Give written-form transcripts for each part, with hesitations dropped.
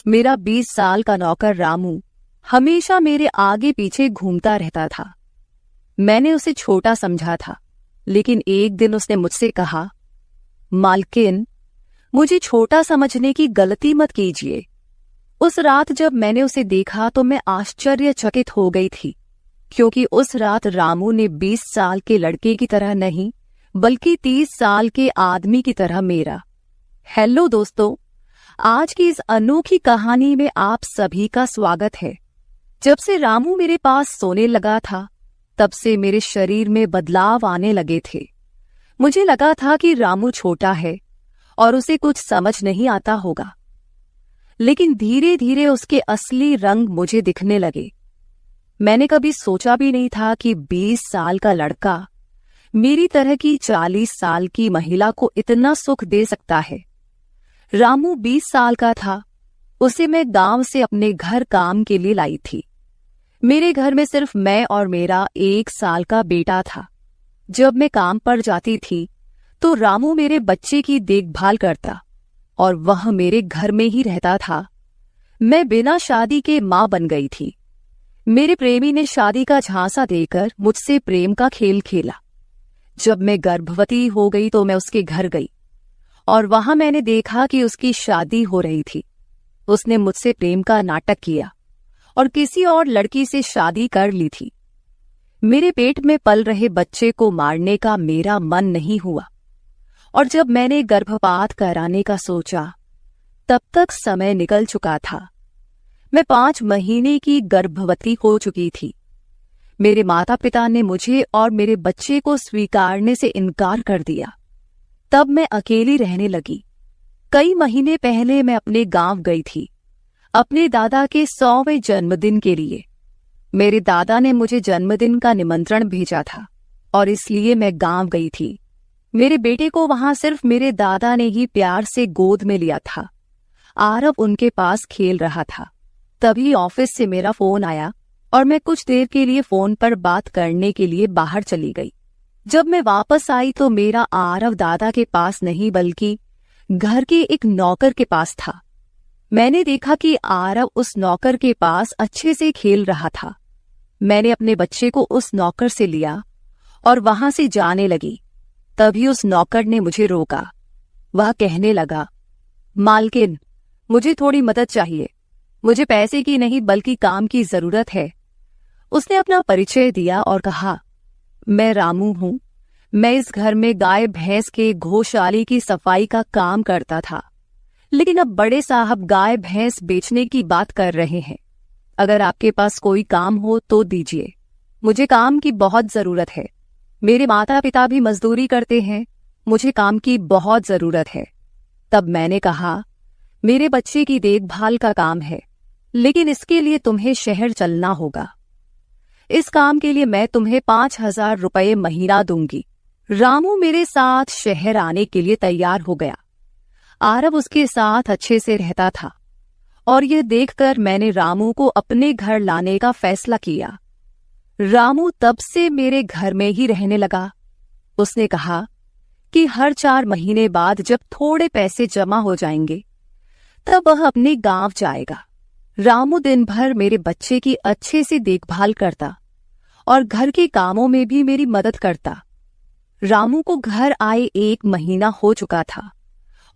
मेरा 20 साल का नौकर रामू हमेशा मेरे आगे पीछे घूमता रहता था। मैंने उसे छोटा समझा था, लेकिन एक दिन उसने मुझसे कहा, मालकिन, मुझे छोटा समझने की गलती मत कीजिए। उस रात जब मैंने उसे देखा तो मैं आश्चर्यचकित हो गई थी, क्योंकि उस रात रामू ने 20 साल के लड़के की तरह नहीं, बल्कि 30 साल के आदमी की तरह मेरा। हेलो दोस्तों, आज की इस अनोखी कहानी में आप सभी का स्वागत है। जब से रामू मेरे पास सोने लगा था, तब से मेरे शरीर में बदलाव आने लगे थे। मुझे लगा था कि रामू छोटा है और उसे कुछ समझ नहीं आता होगा, लेकिन धीरे धीरे उसके असली रंग मुझे दिखने लगे। मैंने कभी सोचा भी नहीं था कि 20 साल का लड़का मेरी तरह की 40 साल की महिला को इतना सुख दे सकता है। रामू 20 साल का था। उसे मैं गांव से अपने घर काम के लिए लाई थी। मेरे घर में सिर्फ मैं और मेरा 1 साल का बेटा था। जब मैं काम पर जाती थी तो रामू मेरे बच्चे की देखभाल करता और वह मेरे घर में ही रहता था। मैं बिना शादी के मां बन गई थी। मेरे प्रेमी ने शादी का झांसा देकर मुझसे प्रेम का खेल खेला। जब मैं गर्भवती हो गई तो मैं उसके घर गई और वहां मैंने देखा कि उसकी शादी हो रही थी। उसने मुझसे प्रेम का नाटक किया और किसी और लड़की से शादी कर ली थी। मेरे पेट में पल रहे बच्चे को मारने का मेरा मन नहीं हुआ, और जब मैंने गर्भपात कराने का सोचा, तब तक समय निकल चुका था। मैं 5 महीने की गर्भवती हो चुकी थी। मेरे माता पिता ने मुझे और मेरे बच्चे को स्वीकारने से इनकार कर दिया। तब मैं अकेली रहने लगी। कई महीने पहले मैं अपने गांव गई थी, अपने दादा के 100वें जन्मदिन के लिए। मेरे दादा ने मुझे जन्मदिन का निमंत्रण भेजा था और इसलिए मैं गांव गई थी। मेरे बेटे को वहां सिर्फ मेरे दादा ने ही प्यार से गोद में लिया था। आरव उनके पास खेल रहा था। तभी ऑफिस से मेरा फोन आया और मैं कुछ देर के लिए फोन पर बात करने के लिए बाहर चली गई। जब मैं वापस आई तो मेरा आरव दादा के पास नहीं, बल्कि घर के एक नौकर के पास था। मैंने देखा कि आरव उस नौकर के पास अच्छे से खेल रहा था। मैंने अपने बच्चे को उस नौकर से लिया और वहां से जाने लगी। तभी उस नौकर ने मुझे रोका। वह कहने लगा, मालकिन, मुझे थोड़ी मदद चाहिए। मुझे पैसे की नहीं बल्कि काम की जरूरत है। उसने अपना परिचय दिया और कहा, मैं रामू हूं। मैं इस घर में गाय भैंस के गौशाले की सफाई का काम करता था, लेकिन अब बड़े साहब गाय भैंस बेचने की बात कर रहे हैं। अगर आपके पास कोई काम हो तो दीजिए। मुझे काम की बहुत जरूरत है। मेरे माता पिता भी मजदूरी करते हैं। मुझे काम की बहुत जरूरत है। तब मैंने कहा, मेरे बच्चे की देखभाल का काम है, लेकिन इसके लिए तुम्हें शहर चलना होगा। इस काम के लिए मैं तुम्हें 5,000 रुपये महीना दूंगी। रामू मेरे साथ शहर आने के लिए तैयार हो गया। आरव उसके साथ अच्छे से रहता था और यह देखकर मैंने रामू को अपने घर लाने का फैसला किया। रामू तब से मेरे घर में ही रहने लगा। उसने कहा कि हर 4 महीने बाद जब थोड़े पैसे जमा हो जाएंगे, तब वह अपने गांव जाएगा। रामू दिन भर मेरे बच्चे की अच्छे से देखभाल करता और घर के कामों में भी मेरी मदद करता। रामू को घर आए 1 महीना हो चुका था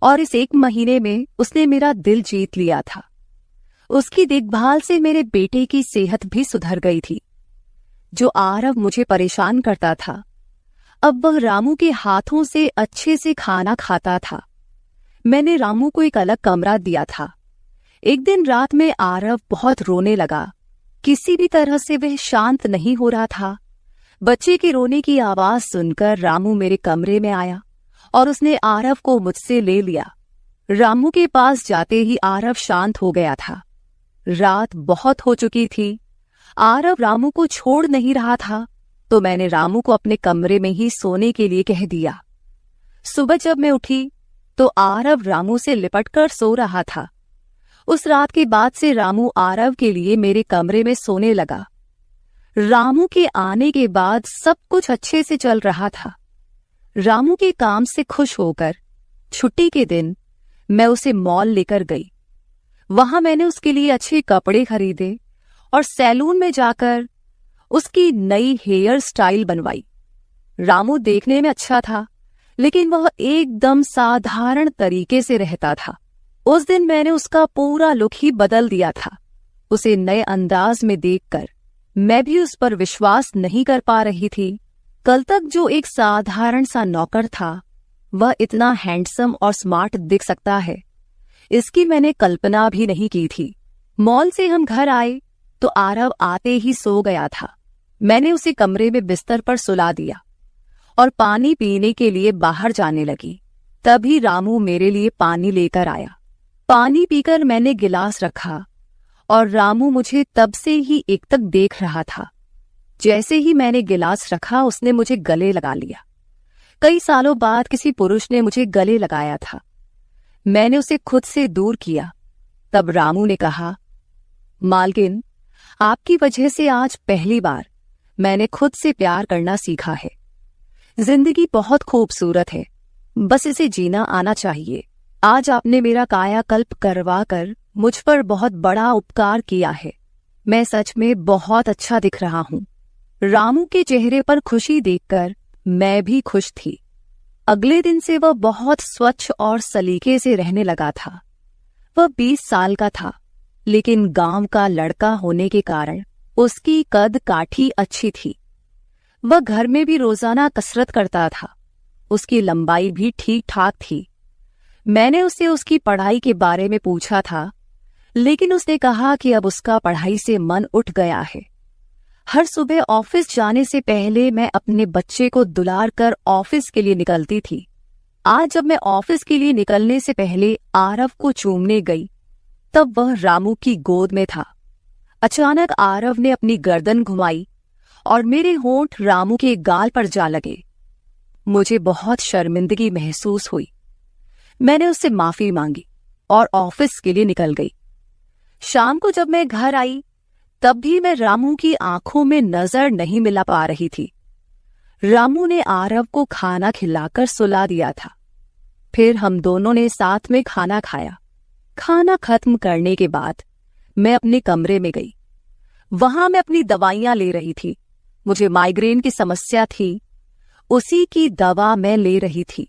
और इस 1 महीने में उसने मेरा दिल जीत लिया था। उसकी देखभाल से मेरे बेटे की सेहत भी सुधर गई थी। जो आरव मुझे परेशान करता था, अब वह रामू के हाथों से अच्छे से खाना खाता था। मैंने रामू को एक अलग कमरा दिया था। एक दिन रात में आरव बहुत रोने लगा। किसी भी तरह से वह शांत नहीं हो रहा था। बच्चे के रोने की आवाज सुनकर रामू मेरे कमरे में आया और उसने आरव को मुझसे ले लिया। रामू के पास जाते ही आरव शांत हो गया था। रात बहुत हो चुकी थी। आरव रामू को छोड़ नहीं रहा था, तो मैंने रामू को अपने कमरे में ही सोने के लिए कह दिया। सुबह जब मैं उठी तो आरव रामू से लिपटकर सो रहा था। उस रात के बाद से रामू आरव के लिए मेरे कमरे में सोने लगा। रामू के आने के बाद सब कुछ अच्छे से चल रहा था। रामू के काम से खुश होकर छुट्टी के दिन मैं उसे मॉल लेकर गई। वहां मैंने उसके लिए अच्छे कपड़े खरीदे और सैलून में जाकर उसकी नई हेयर स्टाइल बनवाई। रामू देखने में अच्छा था, लेकिन वह एकदम साधारण तरीके से रहता था। उस दिन मैंने उसका पूरा लुक ही बदल दिया था। उसे नए अंदाज में देखकर मैं भी उस पर विश्वास नहीं कर पा रही थी। कल तक जो एक साधारण सा नौकर था, वह इतना हैंडसम और स्मार्ट दिख सकता है, इसकी मैंने कल्पना भी नहीं की थी। मॉल से हम घर आए तो आरव आते ही सो गया था। मैंने उसे कमरे में बिस्तर पर सुला दिया और पानी पीने के लिए बाहर जाने लगी। तभी रामू मेरे लिए पानी लेकर आया। पानी पीकर मैंने गिलास रखा और रामू मुझे तब से ही एकटक देख रहा था। जैसे ही मैंने गिलास रखा, उसने मुझे गले लगा लिया। कई सालों बाद किसी पुरुष ने मुझे गले लगाया था। मैंने उसे खुद से दूर किया। तब रामू ने कहा, मालकिन, आपकी वजह से आज पहली बार मैंने खुद से प्यार करना सीखा है। जिंदगी बहुत खूबसूरत है, बस इसे जीना आना चाहिए। आज आपने मेरा कायाकल्प करवा कर मुझ पर बहुत बड़ा उपकार किया है। मैं सच में बहुत अच्छा दिख रहा हूँ। रामू के चेहरे पर खुशी देखकर मैं भी खुश थी। अगले दिन से वह बहुत स्वच्छ और सलीके से रहने लगा था। वह 20 साल का था, लेकिन गांव का लड़का होने के कारण उसकी कद काठी अच्छी थी। वह घर में भी रोजाना कसरत करता था। उसकी लंबाई भी ठीक ठाक थी। मैंने उससे उसकी पढ़ाई के बारे में पूछा था, लेकिन उसने कहा कि अब उसका पढ़ाई से मन उठ गया है। हर सुबह ऑफिस जाने से पहले मैं अपने बच्चे को दुलार कर ऑफिस के लिए निकलती थी। आज जब मैं ऑफिस के लिए निकलने से पहले आरव को चूमने गई, तब वह रामू की गोद में था। अचानक आरव ने अपनी गर्दन घुमाई और मेरे होंठ रामू के गाल पर जा लगे। मुझे बहुत शर्मिंदगी महसूस हुई। मैंने उससे माफी मांगी और ऑफिस के लिए निकल गई। शाम को जब मैं घर आई, तब भी मैं रामू की आंखों में नजर नहीं मिला पा रही थी। रामू ने आरव को खाना खिलाकर सुला दिया था। फिर हम दोनों ने साथ में खाना खाया। खाना खत्म करने के बाद मैं अपने कमरे में गई। वहां मैं अपनी दवाइयां ले रही थी। मुझे माइग्रेन की समस्या थी, उसी की दवा मैं ले रही थी।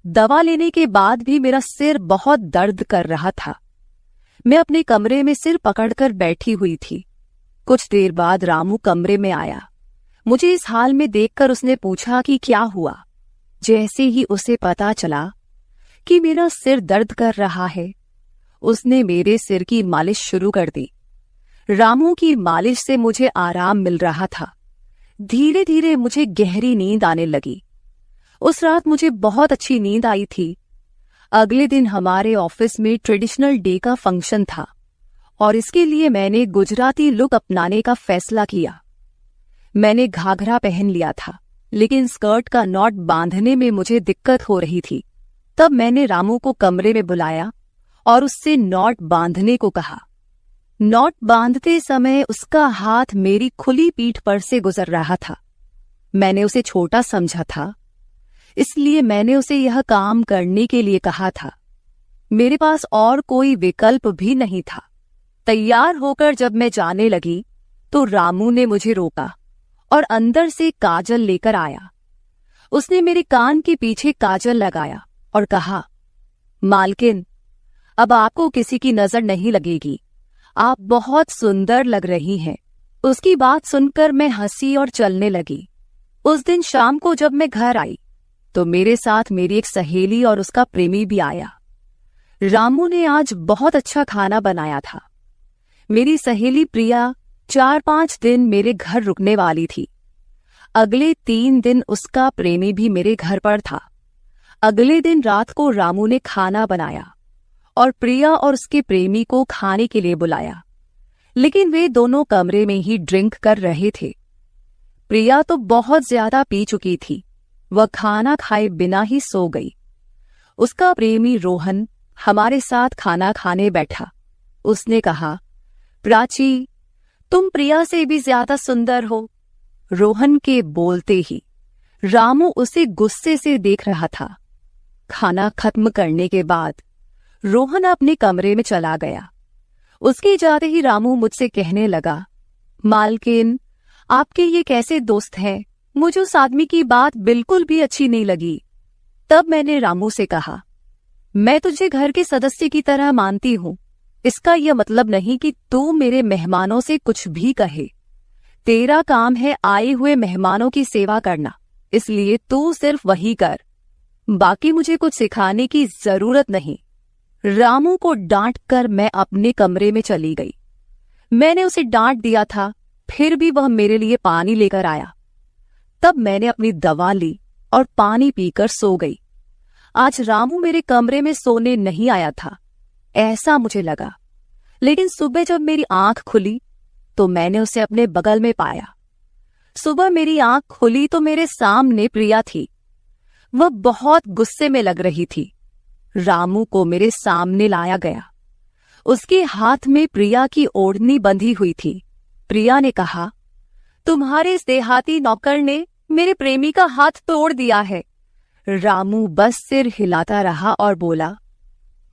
दवा लेने के बाद भी मेरा सिर बहुत दर्द कर रहा था। मैं अपने कमरे में सिर पकड़कर बैठी हुई थी। कुछ देर बाद रामू कमरे में आया। मुझे इस हाल में देखकर उसने पूछा कि क्या हुआ। जैसे ही उसे पता चला कि मेरा सिर दर्द कर रहा है, उसने मेरे सिर की मालिश शुरू कर दी। रामू की मालिश से मुझे आराम मिल रहा था। धीरे धीरे मुझे गहरी नींद आने लगी। उस रात मुझे बहुत अच्छी नींद आई थी। अगले दिन हमारे ऑफिस में ट्रेडिशनल डे का फंक्शन था और इसके लिए मैंने गुजराती लुक अपनाने का फैसला किया। मैंने घाघरा पहन लिया था, लेकिन स्कर्ट का नॉट बांधने में मुझे दिक्कत हो रही थी। तब मैंने रामू को कमरे में बुलाया और उससे नॉट बांधने को कहा। नॉट बांधते समय उसका हाथ मेरी खुली पीठ पर से गुजर रहा था। मैंने उसे छोटा समझा था, इसलिए मैंने उसे यह काम करने के लिए कहा था। मेरे पास और कोई विकल्प भी नहीं था। तैयार होकर जब मैं जाने लगी तो रामू ने मुझे रोका और अंदर से काजल लेकर आया। उसने मेरे कान के पीछे काजल लगाया और कहा, मालकिन, अब आपको किसी की नजर नहीं लगेगी। आप बहुत सुंदर लग रही हैं। उसकी बात सुनकर मैं हंसी और चलने लगी। उस दिन शाम को जब मैं घर आई तो मेरे साथ मेरी एक सहेली और उसका प्रेमी भी आया। रामू ने आज बहुत अच्छा खाना बनाया था। मेरी सहेली प्रिया 4-5 दिन मेरे घर रुकने वाली थी। अगले 3 दिन उसका प्रेमी भी मेरे घर पर था। अगले दिन रात को रामू ने खाना बनाया और प्रिया और उसके प्रेमी को खाने के लिए बुलाया, लेकिन वे दोनों कमरे में ही ड्रिंक कर रहे थे। प्रिया तो बहुत ज्यादा पी चुकी थी। वह खाना खाए बिना ही सो गई। उसका प्रेमी रोहन हमारे साथ खाना खाने बैठा। उसने कहा, प्राची, तुम प्रिया से भी ज्यादा सुंदर हो। रोहन के बोलते ही रामू उसे गुस्से से देख रहा था। खाना खत्म करने के बाद रोहन अपने कमरे में चला गया। उसके जाते ही रामू मुझसे कहने लगा, मालकिन, आपके ये कैसे दोस्त हैं? मुझे उस आदमी की बात बिल्कुल भी अच्छी नहीं लगी। तब मैंने रामू से कहा, मैं तुझे घर के सदस्य की तरह मानती हूँ। इसका यह मतलब नहीं कि तू मेरे मेहमानों से कुछ भी कहे। तेरा काम है आए हुए मेहमानों की सेवा करना, इसलिए तू सिर्फ वही कर। बाकी मुझे कुछ सिखाने की जरूरत नहीं। रामू को डांट कर मैं अपने कमरे में चली गई। मैंने उसे डांट दिया था, फिर भी वह मेरे लिए पानी लेकर आया। तब मैंने अपनी दवा ली और पानी पीकर सो गई। आज रामू मेरे कमरे में सोने नहीं आया था, ऐसा मुझे लगा। लेकिन सुबह जब मेरी आंख खुली तो मैंने उसे अपने बगल में पाया। सुबह मेरी आंख खुली तो मेरे सामने प्रिया थी। वह बहुत गुस्से में लग रही थी। रामू को मेरे सामने लाया गया। उसके हाथ में प्रिया की ओढ़नी बंधी हुई थी। प्रिया ने कहा, तुम्हारे इस देहाती नौकर ने मेरे प्रेमी का हाथ तोड़ दिया है। रामू बस सिर हिलाता रहा और बोला,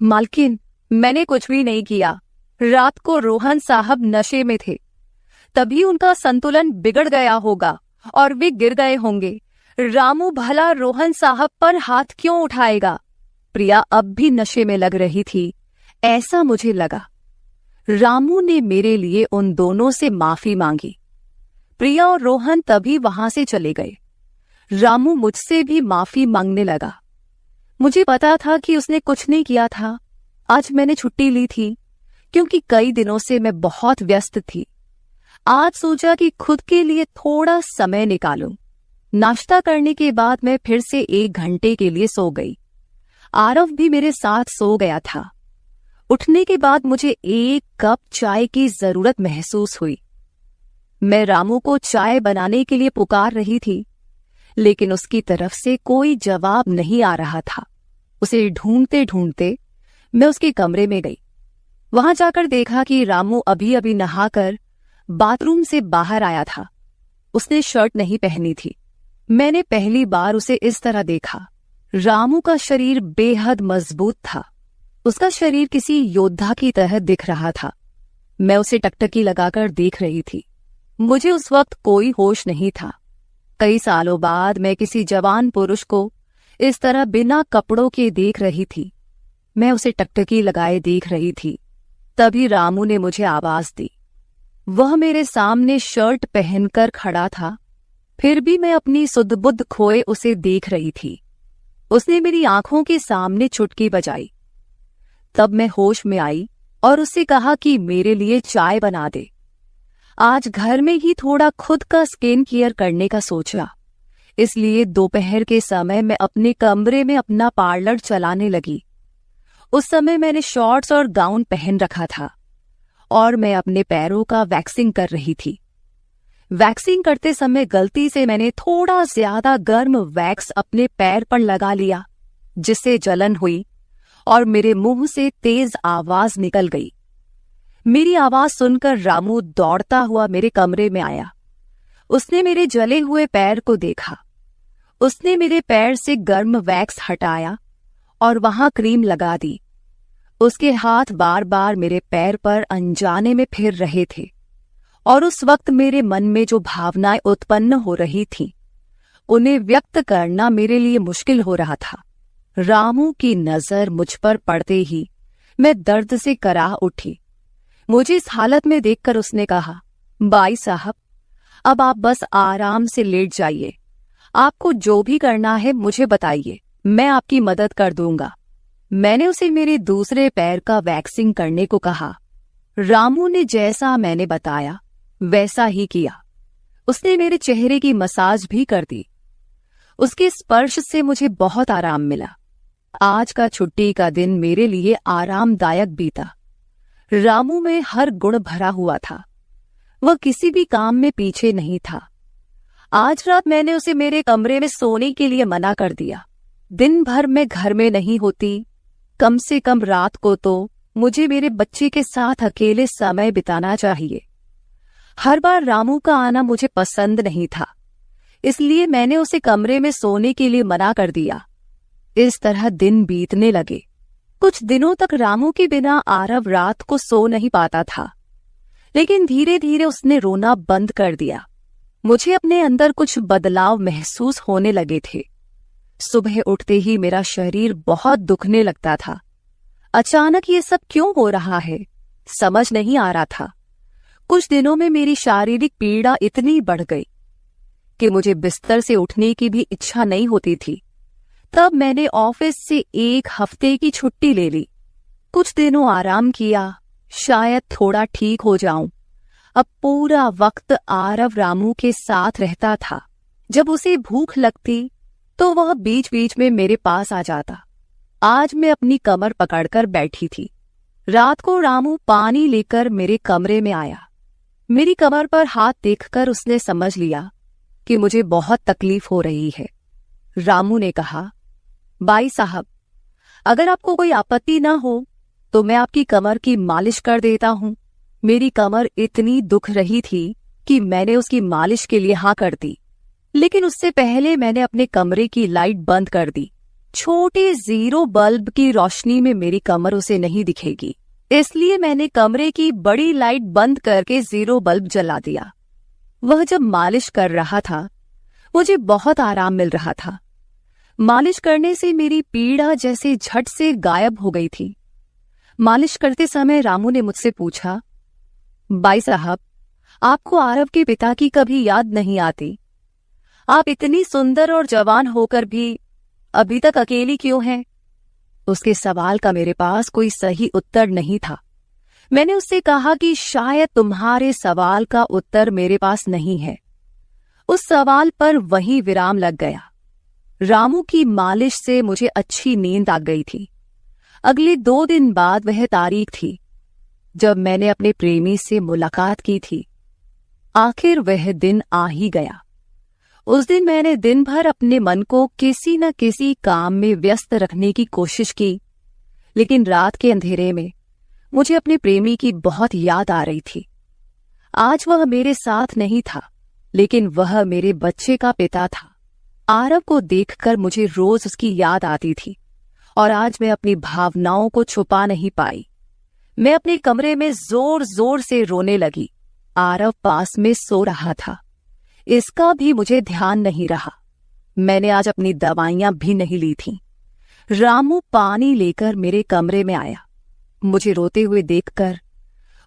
मालकिन, मैंने कुछ भी नहीं किया। रात को रोहन साहब नशे में थे, तभी उनका संतुलन बिगड़ गया होगा और वे गिर गए होंगे। रामू भला रोहन साहब पर हाथ क्यों उठाएगा? प्रिया अब भी नशे में लग रही थी, ऐसा मुझे लगा। रामू ने मेरे लिए उन दोनों से माफी मांगी। प्रिया और रोहन तभी वहां से चले गए। रामू मुझसे भी माफी मांगने लगा। मुझे पता था कि उसने कुछ नहीं किया था। आज मैंने छुट्टी ली थी क्योंकि कई दिनों से मैं बहुत व्यस्त थी। आज सोचा कि खुद के लिए थोड़ा समय निकालूं। नाश्ता करने के बाद मैं फिर से 1 घंटे के लिए सो गई। आरव भी मेरे साथ सो गया था। उठने के बाद मुझे 1 कप चाय की जरूरत महसूस हुई। मैं रामू को चाय बनाने के लिए पुकार रही थी, लेकिन उसकी तरफ से कोई जवाब नहीं आ रहा था। उसे ढूंढते ढूंढते मैं उसके कमरे में गई। वहां जाकर देखा कि रामू अभी अभी नहाकर बाथरूम से बाहर आया था। उसने शर्ट नहीं पहनी थी। मैंने पहली बार उसे इस तरह देखा। रामू का शरीर बेहद मजबूत था। उसका शरीर किसी योद्धा की तरह दिख रहा था। मैं उसे टकटकी लगाकर देख रही थी। मुझे उस वक्त कोई होश नहीं था। कई सालों बाद मैं किसी जवान पुरुष को इस तरह बिना कपड़ों के देख रही थी। मैं उसे टकटकी लगाए देख रही थी। तभी रामू ने मुझे आवाज दी। वह मेरे सामने शर्ट पहनकर खड़ा था, फिर भी मैं अपनी सुध-बुध खोए उसे देख रही थी। उसने मेरी आंखों के सामने चुटकी बजाई। तब मैं होश में आई और उससे कहा कि मेरे लिए चाय बना दे। आज घर में ही थोड़ा खुद का स्किन केयर करने का सोचा, इसलिए दोपहर के समय मैं अपने कमरे में अपना पार्लर चलाने लगी। उस समय मैंने शॉर्ट्स और गाउन पहन रखा था और मैं अपने पैरों का वैक्सिंग कर रही थी। वैक्सिंग करते समय गलती से मैंने थोड़ा ज्यादा गर्म वैक्स अपने पैर पर लगा लिया, जिससे जलन हुई और मेरे मुंह से तेज आवाज निकल गई। मेरी आवाज सुनकर रामू दौड़ता हुआ मेरे कमरे में आया। उसने मेरे जले हुए पैर को देखा। उसने मेरे पैर से गर्म वैक्स हटाया और वहां क्रीम लगा दी। उसके हाथ बार बार मेरे पैर पर अनजाने में फिर रहे थे और उस वक्त मेरे मन में जो भावनाएं उत्पन्न हो रही थीं, उन्हें व्यक्त करना मेरे लिए मुश्किल हो रहा था। रामू की नजर मुझ पर पड़ते ही मैं दर्द से कराह उठी। मुझे इस हालत में देखकर उसने कहा, बाई साहब, अब आप बस आराम से लेट जाइए। आपको जो भी करना है मुझे बताइए, मैं आपकी मदद कर दूंगा। मैंने उसे मेरे दूसरे पैर का वैक्सिंग करने को कहा। रामू ने जैसा मैंने बताया वैसा ही किया। उसने मेरे चेहरे की मसाज भी कर दी। उसके स्पर्श से मुझे बहुत आराम मिला। आज का छुट्टी का दिन मेरे लिए आरामदायक बीता। रामू में हर गुण भरा हुआ था। वह किसी भी काम में पीछे नहीं था। आज रात मैंने उसे मेरे कमरे में सोने के लिए मना कर दिया। दिन भर मैं घर में नहीं होती, कम से कम रात को तो मुझे मेरे बच्चे के साथ अकेले समय बिताना चाहिए। हर बार रामू का आना मुझे पसंद नहीं था, इसलिए मैंने उसे कमरे में सोने के लिए मना कर दिया। इस तरह दिन बीतने लगे। कुछ दिनों तक रामू के बिना आरव रात को सो नहीं पाता था, लेकिन धीरे धीरे उसने रोना बंद कर दिया। मुझे अपने अंदर कुछ बदलाव महसूस होने लगे थे। सुबह उठते ही मेरा शरीर बहुत दुखने लगता था। अचानक ये सब क्यों हो रहा है, समझ नहीं आ रहा था। कुछ दिनों में मेरी शारीरिक पीड़ा इतनी बढ़ गई कि मुझे बिस्तर से उठने की भी इच्छा नहीं होती थी। तब मैंने ऑफिस से 1 हफ्ते की छुट्टी ले ली। कुछ दिनों आराम किया, शायद थोड़ा ठीक हो जाऊं। अब पूरा वक्त आरव रामू के साथ रहता था। जब उसे भूख लगती तो वह बीच बीच में मेरे पास आ जाता। आज मैं अपनी कमर पकड़कर बैठी थी। रात को रामू पानी लेकर मेरे कमरे में आया। मेरी कमर पर हाथ देखकर उसने समझ लिया कि मुझे बहुत तकलीफ हो रही है। रामू ने कहा, भाई साहब, अगर आपको कोई आपत्ति ना हो तो मैं आपकी कमर की मालिश कर देता हूं। मेरी कमर इतनी दुख रही थी कि मैंने उसकी मालिश के लिए हाँ कर दी, लेकिन उससे पहले मैंने अपने कमरे की लाइट बंद कर दी। छोटे 0 बल्ब की रोशनी में मेरी कमर उसे नहीं दिखेगी, इसलिए मैंने कमरे की बड़ी लाइट बंद करके 0 बल्ब जला दिया। वह जब मालिश कर रहा था, मुझे बहुत आराम मिल रहा था। मालिश करने से मेरी पीड़ा जैसे झट से गायब हो गई थी। मालिश करते समय रामू ने मुझसे पूछा, भाई साहब, आपको आरव के पिता की कभी याद नहीं आती? आप इतनी सुंदर और जवान होकर भी अभी तक अकेली क्यों हैं? उसके सवाल का मेरे पास कोई सही उत्तर नहीं था। मैंने उससे कहा कि शायद तुम्हारे सवाल का उत्तर मेरे पास नहीं है। उस सवाल पर वहीं विराम लग गया। रामू की मालिश से मुझे अच्छी नींद आ गई थी। अगले 2 दिन बाद वह तारीख थी जब मैंने अपने प्रेमी से मुलाकात की थी। आखिर वह दिन आ ही गया। उस दिन मैंने दिन भर अपने मन को किसी न किसी काम में व्यस्त रखने की कोशिश की, लेकिन रात के अंधेरे में मुझे अपने प्रेमी की बहुत याद आ रही थी। आज वह मेरे साथ नहीं था, लेकिन वह मेरे बच्चे का पिता था। आरव को देखकर मुझे रोज उसकी याद आती थी और आज मैं अपनी भावनाओं को छुपा नहीं पाई। मैं अपने कमरे में जोर जोर से रोने लगी। आरव पास में सो रहा था, इसका भी मुझे ध्यान नहीं रहा। मैंने आज अपनी दवाइयां भी नहीं ली थीं। रामू पानी लेकर मेरे कमरे में आया। मुझे रोते हुए देखकर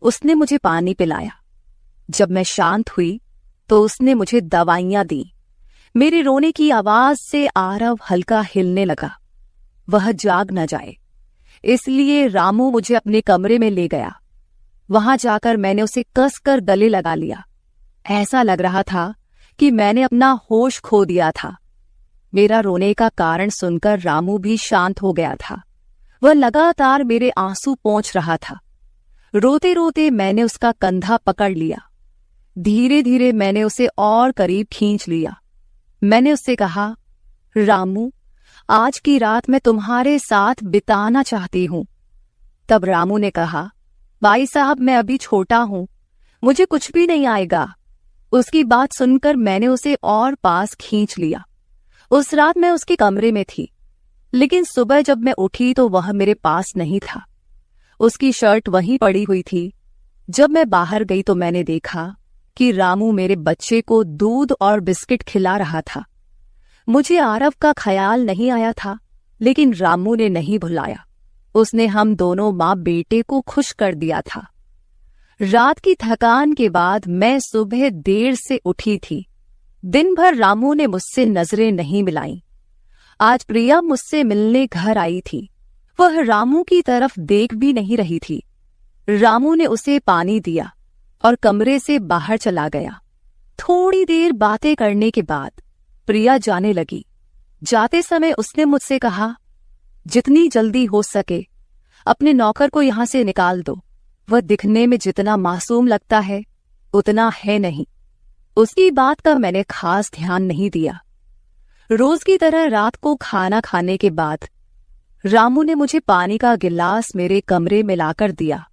उसने मुझे पानी पिलाया। जब मैं शांत हुई तो उसने मुझे दवाइयां दी। मेरे रोने की आवाज से आरव हल्का हिलने लगा। वह जाग न जाए, इसलिए रामू मुझे अपने कमरे में ले गया। वहां जाकर मैंने उसे कसकर गले लगा लिया। ऐसा लग रहा था कि मैंने अपना होश खो दिया था। मेरा रोने का कारण सुनकर रामू भी शांत हो गया था। वह लगातार मेरे आंसू पोंछ रहा था। रोते रोते मैंने उसका कंधा पकड़ लिया। धीरे धीरे मैंने उसे और करीब खींच लिया। मैंने उससे कहा, रामू, आज की रात मैं तुम्हारे साथ बिताना चाहती हूं। तब रामू ने कहा, भाई साहब, मैं अभी छोटा हूं, मुझे कुछ भी नहीं आएगा। उसकी बात सुनकर मैंने उसे और पास खींच लिया। उस रात मैं उसके कमरे में थी, लेकिन सुबह जब मैं उठी तो वह मेरे पास नहीं था। उसकी शर्ट वहीं पड़ी हुई थी। जब मैं बाहर गई तो मैंने देखा कि रामू मेरे बच्चे को दूध और बिस्किट खिला रहा था। मुझे आरव का ख्याल नहीं आया था, लेकिन रामू ने नहीं भुलाया। उसने हम दोनों माँ बेटे को खुश कर दिया था। रात की थकान के बाद मैं सुबह देर से उठी थी। दिन भर रामू ने मुझसे नजरें नहीं मिलाईं। आज प्रिया मुझसे मिलने घर आई थी। वह रामू की तरफ देख भी नहीं रही थी। रामू ने उसे पानी दिया और कमरे से बाहर चला गया। थोड़ी देर बातें करने के बाद प्रिया जाने लगी। जाते समय उसने मुझसे कहा, जितनी जल्दी हो सके अपने नौकर को यहां से निकाल दो। वह दिखने में जितना मासूम लगता है उतना है नहीं। उसकी बात का मैंने खास ध्यान नहीं दिया। रोज की तरह रात को खाना खाने के बाद रामू ने मुझे पानी का गिलास मेरे कमरे में लाकर दिया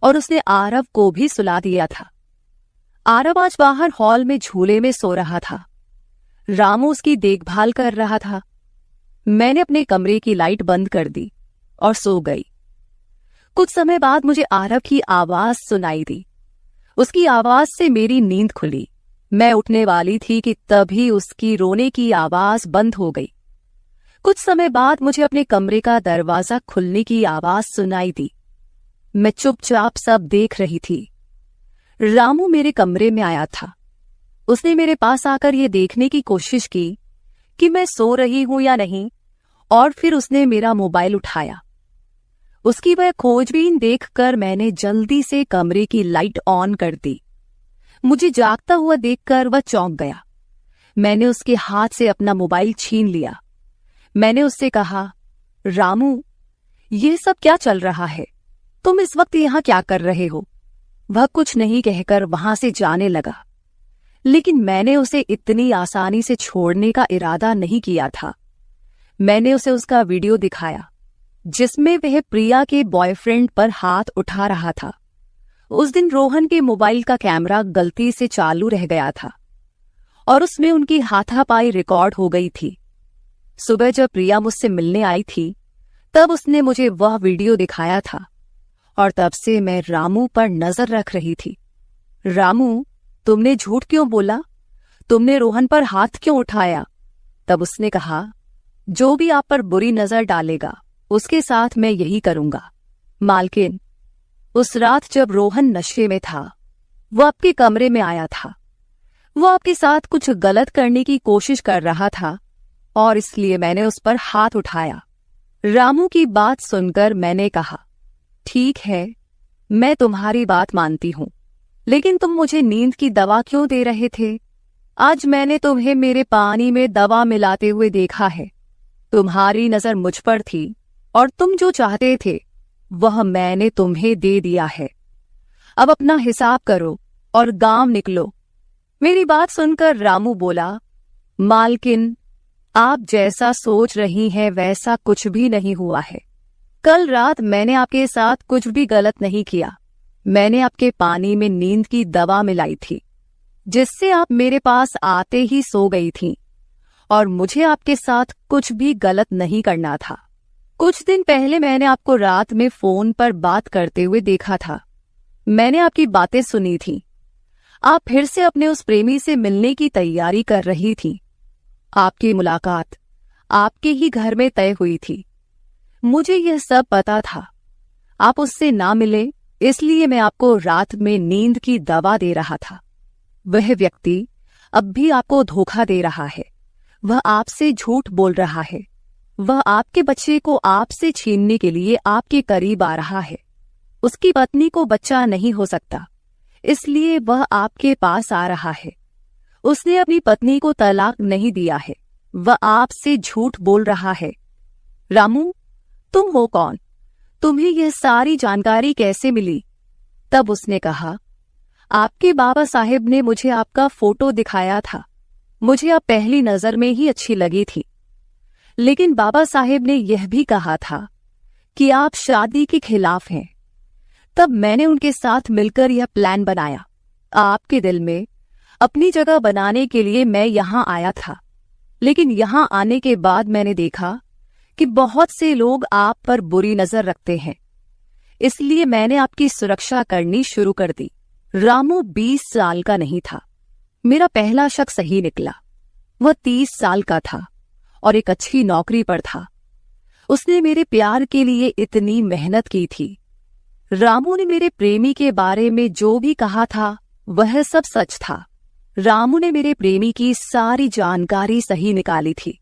और उसने आरव को भी सुला दिया था। आरव आज बाहर हॉल में झूले में सो रहा था। रामू उसकी देखभाल कर रहा था। मैंने अपने कमरे की लाइट बंद कर दी। और सो गई। कुछ समय बाद मुझे आरव की आवाज सुनाई दी। उसकी आवाज से मेरी नींद खुली। मैं उठने वाली थी कि तभी उसकी रोने की आवाज बंद हो गई। कुछ समय बाद मुझे अपने कमरे का दरवाजा खुलने की आवाज सुनाई दी। मैं चुपचाप सब देख रही थी। रामू मेरे कमरे में आया था। उसने मेरे पास आकर ये देखने की कोशिश की कि मैं सो रही हूं या नहीं, और फिर उसने मेरा मोबाइल उठाया। उसकी वह खोजबीन देखकर मैंने जल्दी से कमरे की लाइट ऑन कर दी। मुझे जागता हुआ देखकर वह चौंक गया। मैंने उसके हाथ से अपना मोबाइल छीन लिया। मैंने उससे कहा, रामू, ये सब क्या चल रहा है? तुम इस वक्त यहां क्या कर रहे हो? वह कुछ नहीं कहकर वहां से जाने लगा, लेकिन मैंने उसे इतनी आसानी से छोड़ने का इरादा नहीं किया था। मैंने उसे उसका वीडियो दिखाया जिसमें वह प्रिया के बॉयफ्रेंड पर हाथ उठा रहा था। उस दिन रोहन के मोबाइल का कैमरा गलती से चालू रह गया था और उसमें उनकी हाथापाई रिकॉर्ड हो गई थी। सुबह जब प्रिया मुझसे मिलने आई थी तब उसने मुझे वह वीडियो दिखाया था और तब से मैं रामू पर नजर रख रही थी। रामू, तुमने झूठ क्यों बोला? तुमने रोहन पर हाथ क्यों उठाया? तब उसने कहा, जो भी आप पर बुरी नजर डालेगा उसके साथ मैं यही करूंगा। मालकिन, उस रात जब रोहन नशे में था वो आपके कमरे में आया था। वो आपके साथ कुछ गलत करने की कोशिश कर रहा था और इसलिए मैंने उस पर हाथ उठाया। रामू की बात सुनकर मैंने कहा, ठीक है, मैं तुम्हारी बात मानती हूं, लेकिन तुम मुझे नींद की दवा क्यों दे रहे थे? आज मैंने तुम्हें मेरे पानी में दवा मिलाते हुए देखा है। तुम्हारी नजर मुझ पर थी और तुम जो चाहते थे वह मैंने तुम्हें दे दिया है। अब अपना हिसाब करो और गांव निकलो। मेरी बात सुनकर रामू बोला, मालकिन, आप जैसा सोच रही हैं वैसा कुछ भी नहीं हुआ है। कल रात मैंने आपके साथ कुछ भी गलत नहीं किया। मैंने आपके पानी में नींद की दवा मिलाई थी जिससे आप मेरे पास आते ही सो गई थीं और मुझे आपके साथ कुछ भी गलत नहीं करना था। कुछ दिन पहले मैंने आपको रात में फोन पर बात करते हुए देखा था। मैंने आपकी बातें सुनी थी। आप फिर से अपने उस प्रेमी से मिलने की तैयारी कर रही थी। आपकी मुलाकात आपके ही घर में तय हुई थी। मुझे यह सब पता था। आप उससे ना मिले इसलिए मैं आपको रात में नींद की दवा दे रहा था। वह व्यक्ति अब भी आपको धोखा दे रहा है। वह आपसे झूठ बोल रहा है। वह आपके बच्चे को आपसे छीनने के लिए आपके करीब आ रहा है। उसकी पत्नी को बच्चा नहीं हो सकता, इसलिए वह आपके पास आ रहा है। उसने अपनी पत्नी को तलाक नहीं दिया है। वह आपसे झूठ बोल रहा है। रामू, तुम हो कौन? तुम्हें यह सारी जानकारी कैसे मिली? तब उसने कहा, आपके बाबा साहेब ने मुझे आपका फोटो दिखाया था। मुझे आप पहली नजर में ही अच्छी लगी थी, लेकिन बाबा साहेब ने यह भी कहा था कि आप शादी के खिलाफ हैं। तब मैंने उनके साथ मिलकर यह प्लान बनाया। आपके दिल में अपनी जगह बनाने के लिए मैं यहां आया था, लेकिन यहां आने के बाद मैंने देखा कि बहुत से लोग आप पर बुरी नजर रखते हैं, इसलिए मैंने आपकी सुरक्षा करनी शुरू कर दी। रामू 20 साल का नहीं था। मेरा पहला शक सही निकला। वह 30 साल का था और एक अच्छी नौकरी पर था। उसने मेरे प्यार के लिए इतनी मेहनत की थी। रामू ने मेरे प्रेमी के बारे में जो भी कहा था वह सब सच था। रामू ने मेरे प्रेमी की सारी जानकारी सही निकाली थी।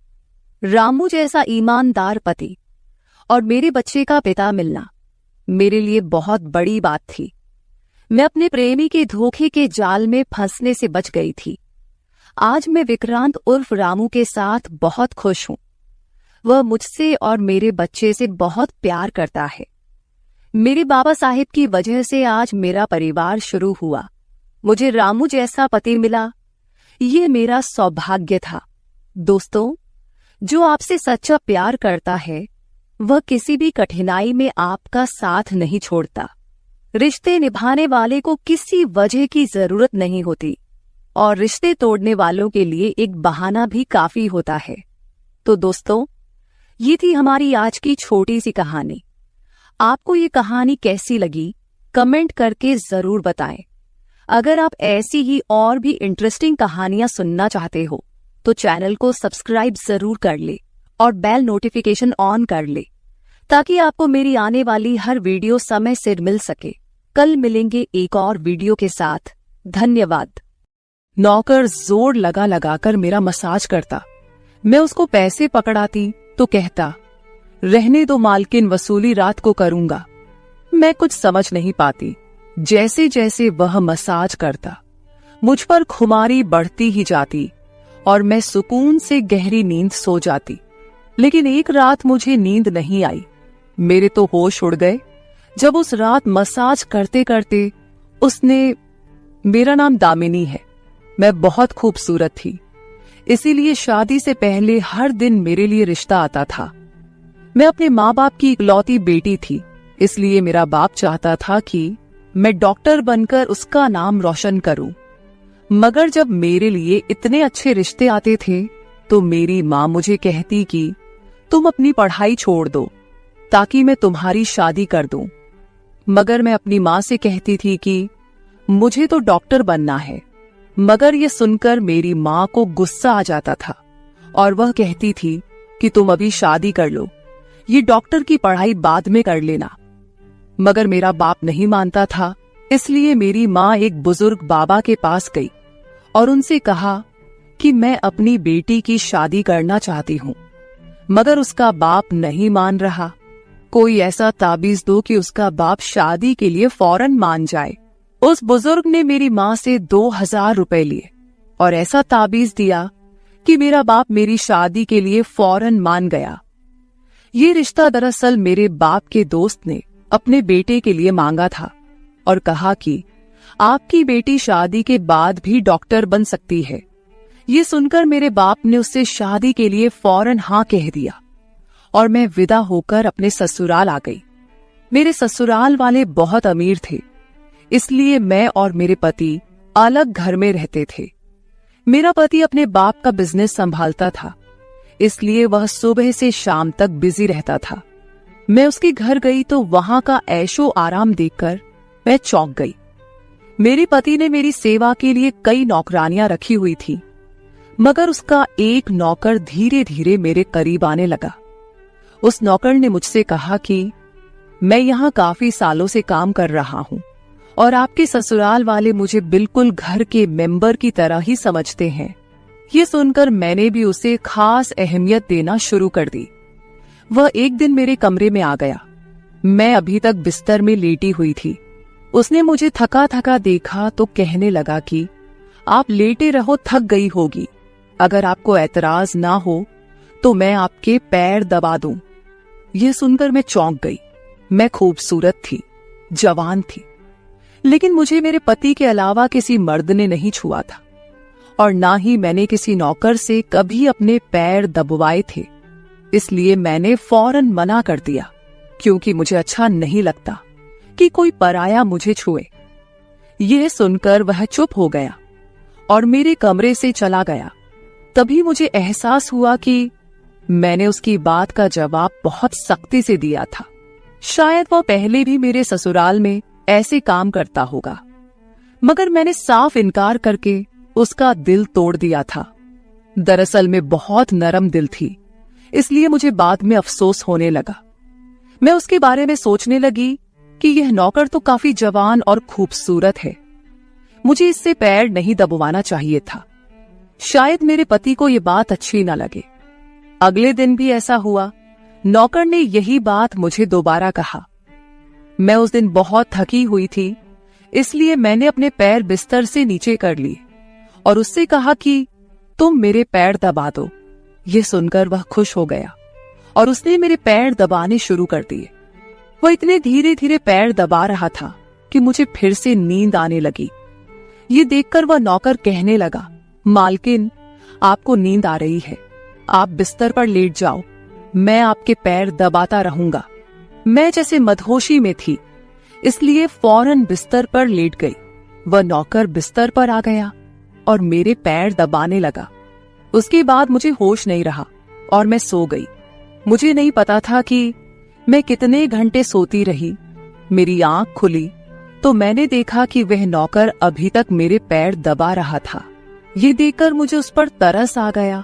रामू जैसा ईमानदार पति और मेरे बच्चे का पिता मिलना मेरे लिए बहुत बड़ी बात थी। मैं अपने प्रेमी के धोखे के जाल में फंसने से बच गई थी। आज मैं विक्रांत उर्फ रामू के साथ बहुत खुश हूं। वह मुझसे और मेरे बच्चे से बहुत प्यार करता है। मेरे बाबा साहेब की वजह से आज मेरा परिवार शुरू हुआ। मुझे रामू जैसा पति मिला, ये मेरा सौभाग्य था। दोस्तों, जो आपसे सच्चा प्यार करता है वह किसी भी कठिनाई में आपका साथ नहीं छोड़ता। रिश्ते निभाने वाले को किसी वजह की जरूरत नहीं होती और रिश्ते तोड़ने वालों के लिए एक बहाना भी काफी होता है। तो दोस्तों, ये थी हमारी आज की छोटी सी कहानी। आपको ये कहानी कैसी लगी कमेंट करके जरूर बताएं। अगर आप ऐसी ही और भी इंटरेस्टिंग कहानियां सुनना चाहते हो तो चैनल को सब्सक्राइब जरूर कर ले और बेल नोटिफिकेशन ऑन कर ले ताकि आपको मेरी आने वाली हर वीडियो समय से मिल सके। कल मिलेंगे एक और वीडियो के साथ। धन्यवाद। नौकर जोर लगा लगाकर मेरा मसाज करता। मैं उसको पैसे पकड़ाती तो कहता, रहने दो मालकिन, वसूली रात को करूंगा। मैं कुछ समझ नहीं पाती। जैसे जैसे वह मसाज करता मुझ पर खुमारी बढ़ती ही जाती और मैं सुकून से गहरी नींद सो जाती। लेकिन एक रात मुझे नींद नहीं आई। मेरे तो होश उड़ गए जब उस रात मसाज करते करते उसने, मेरा नाम दामिनी है, मैं बहुत खूबसूरत थी, इसीलिए शादी से पहले हर दिन मेरे लिए रिश्ता आता था। मैं अपने माँ बाप की इकलौती बेटी थी, इसलिए मेरा बाप चाहता था कि मैं डॉक्टर बनकर उसका नाम रोशन करूं। मगर जब मेरे लिए इतने अच्छे रिश्ते आते थे तो मेरी माँ मुझे कहती कि तुम अपनी पढ़ाई छोड़ दो ताकि मैं तुम्हारी शादी कर दूं। मगर मैं अपनी माँ से कहती थी कि मुझे तो डॉक्टर बनना है। मगर ये सुनकर मेरी माँ को गुस्सा आ जाता था और वह कहती थी कि तुम अभी शादी कर लो, ये डॉक्टर की पढ़ाई बाद में कर लेना। मगर मेरा बाप नहीं मानता था, इसलिए मेरी माँ एक बुजुर्ग बाबा के पास गई और उनसे कहा कि मैं अपनी बेटी की शादी करना चाहती हूँ। मगर उसका बाप नहीं मान रहा। कोई ऐसा ताबीज दो कि उसका बाप शादी के लिए फौरन मान जाए। उस बुजुर्ग ने मेरी माँ से 2000 रुपए लिए और ऐसा ताबीज दिया कि मेरा बाप मेरी शादी के लिए फौरन मान गया। ये रिश्ता दरअसल मेरे बाप के दोस्त ने अपने बेटे के लिए मांगा था और कहा कि आपकी बेटी शादी के बाद भी डॉक्टर बन सकती है। ये सुनकर मेरे बाप ने उससे शादी के लिए फौरन हाँ कह दिया और मैं विदा होकर अपने ससुराल आ गई। मेरे ससुराल वाले बहुत अमीर थे, इसलिए मैं और मेरे पति अलग घर में रहते थे। मेरा पति अपने बाप का बिजनेस संभालता था, इसलिए वह सुबह से शाम तक बिजी रहता था। मैं उसके घर गई तो वहां का ऐशो आराम देखकर मैं चौंक गई। मेरे पति ने मेरी सेवा के लिए कई नौकरानियां रखी हुई थी, मगर उसका एक नौकर धीरे धीरे मेरे करीब आने लगा। उस नौकर ने मुझसे कहा कि मैं यहाँ काफी सालों से काम कर रहा हूँ और आपके ससुराल वाले मुझे बिल्कुल घर के मेंबर की तरह ही समझते हैं। ये सुनकर मैंने भी उसे खास अहमियत देना शुरू कर दी। वह एक दिन मेरे कमरे में आ गया। मैं अभी तक बिस्तर में लेटी हुई थी। उसने मुझे थका थका देखा तो कहने लगा कि आप लेटे रहो, थक गई होगी। अगर आपको एतराज ना हो तो मैं आपके पैर दबा दूं। यह सुनकर मैं चौंक गई। मैं खूबसूरत थी, जवान थी, लेकिन मुझे मेरे पति के अलावा किसी मर्द ने नहीं छुआ था और ना ही मैंने किसी नौकर से कभी अपने पैर दबवाए थे। इसलिए मैंने फौरन मना कर दिया, क्योंकि मुझे अच्छा नहीं लगता कि कोई पराया मुझे छुए। यह सुनकर वह चुप हो गया और मेरे कमरे से चला गया। तभी मुझे एहसास हुआ कि मैंने उसकी बात का जवाब बहुत सख्ती से दिया था। शायद वह पहले भी मेरे ससुराल में ऐसे काम करता होगा, मगर मैंने साफ इनकार करके उसका दिल तोड़ दिया था। दरअसल मैं बहुत नरम दिल थी, इसलिए मुझे बाद में अफसोस होने लगा। मैं उसके बारे में सोचने लगी कि यह नौकर तो काफी जवान और खूबसूरत है, मुझे इससे पैर नहीं दबवाना चाहिए था। शायद मेरे पति को यह बात अच्छी न लगे। अगले दिन भी ऐसा हुआ। नौकर ने यही बात मुझे दोबारा कहा। मैं उस दिन बहुत थकी हुई थी, इसलिए मैंने अपने पैर बिस्तर से नीचे कर लिए और उससे कहा कि तुम मेरे पैर दबा दो। ये सुनकर वह खुश हो गया और उसने मेरे पैर दबाने शुरू कर दिए। वह इतने धीरे धीरे पैर दबा रहा था कि मुझे फिर से नींद आने लगी। ये देखकर वह नौकर कहने लगा, मालकिन, आपको नींद आ रही है, आप बिस्तर पर लेट जाओ, मैं आपके पैर दबाता रहूंगा। मैं जैसे मदहोशी में थी, इसलिए फौरन बिस्तर पर लेट गई। वह नौकर बिस्तर पर आ गया और मेरे पैर दबाने लगा। उसके बाद मुझे होश नहीं रहा और मैं सो गई। मुझे नहीं पता था कि मैं कितने घंटे सोती रही। मेरी आंख खुली तो मैंने देखा कि वह नौकर अभी तक मेरे पैर दबा रहा था। ये देखकर मुझे उस पर तरस आ गया